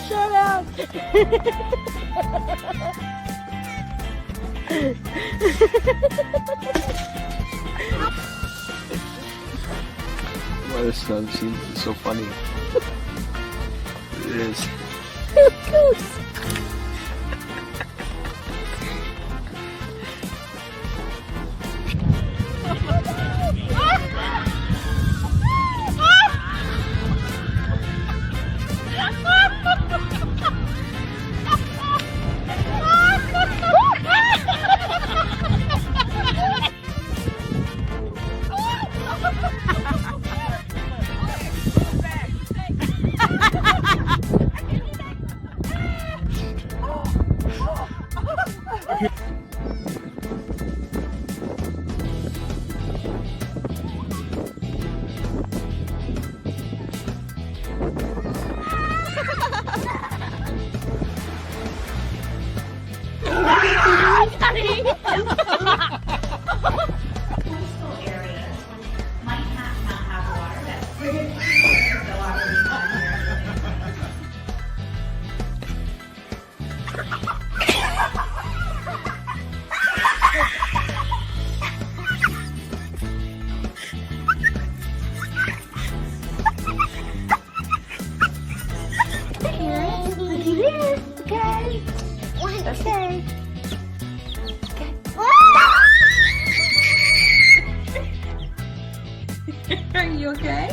Shut up. Why this snow seems so funny. It is. Are you okay?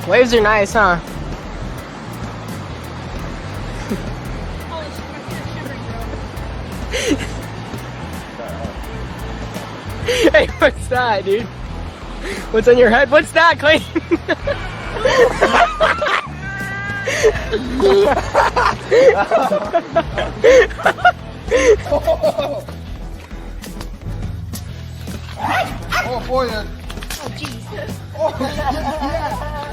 Waves are nice, huh? Hey, what's that, dude? What's on your head? What's that, Clay? Oh boy, Oh, Jesus. oh yeah.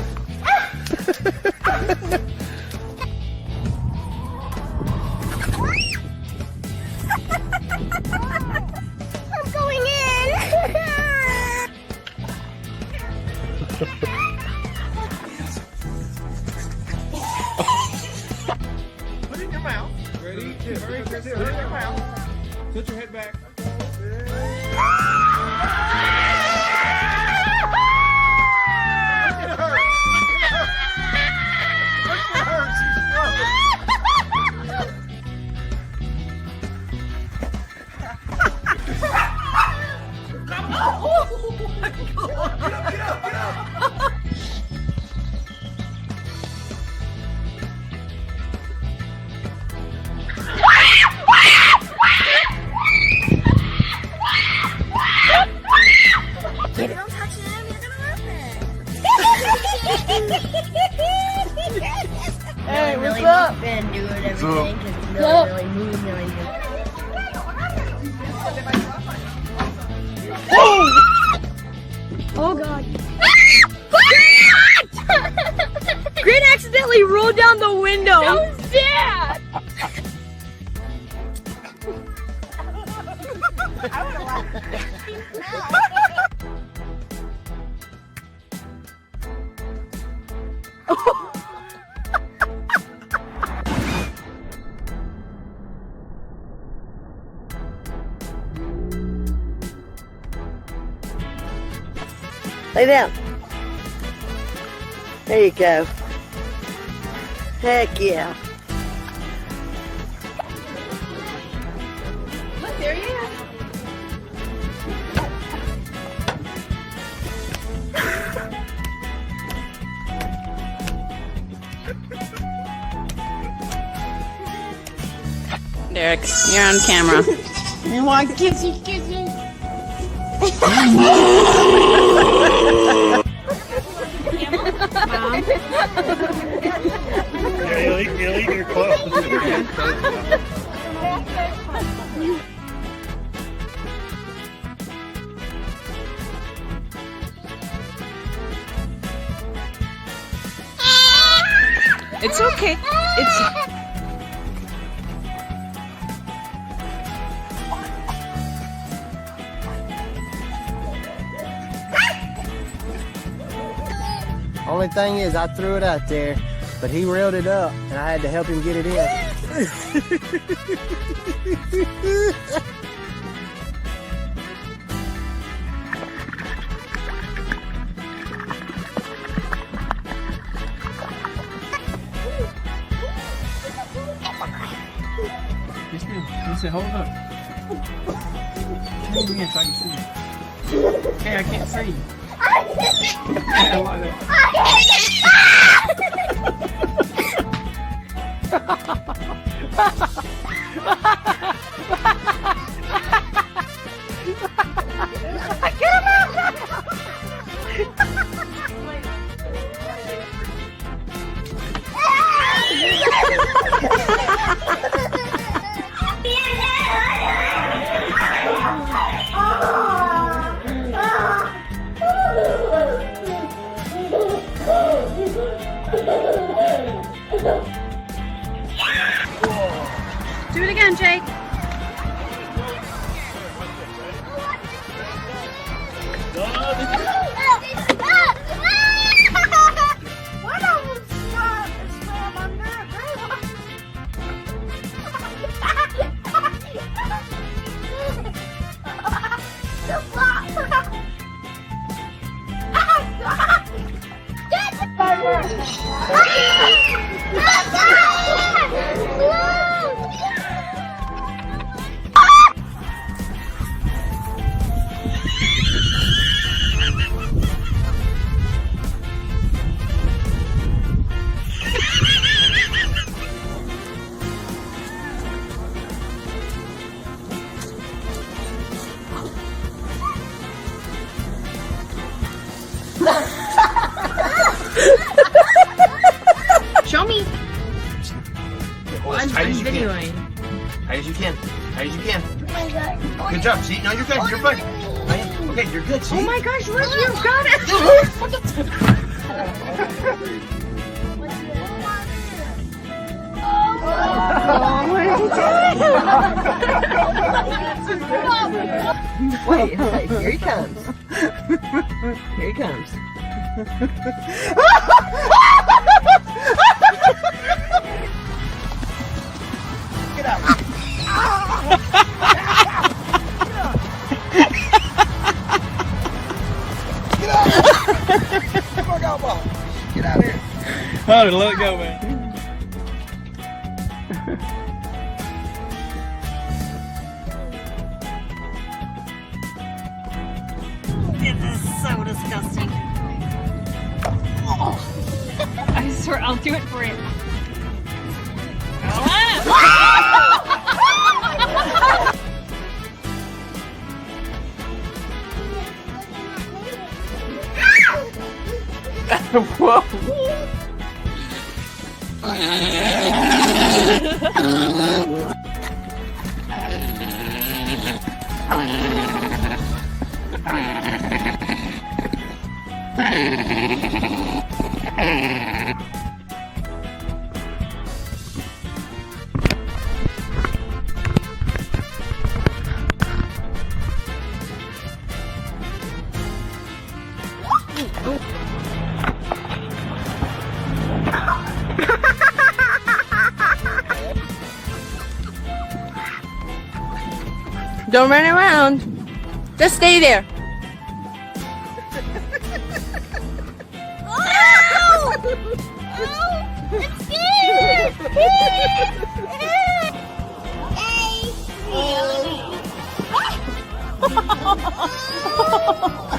I'm going in. Put it in your mouth. Ready? Put it in your mouth. Put your head back. Don't touch him, you're gonna hurt him. Hey, what's really up? been doing everything because it's What's up? really moving really good. Oh god. Grant accidentally rolled down the window. That was Dad. Lay down. There you go. Heck yeah. Look, there he is. Derek, you're on camera. You want kissy kissy? You'll eat your clothes. It's okay. It's Only thing is, I threw it out there, but he reeled it up, and I had to help him get it in. Just hold up. Come here so I can see you. Hey, I can't see you. I like that. do it again, Jake. Show me. As tight as you can. Tight as you can. Tight as you can. Good job. See? No, you're good. You're fine. Okay, you're good. See? Oh my gosh, look, you've got it. Wait, here he comes. Here he comes. Get out. Get out. Fuck out, ball. Get out of here. Oh, let it go, man. This is so disgusting. I swear, I'll do it for you. Whoa. Don't run around. Just stay there. Oh,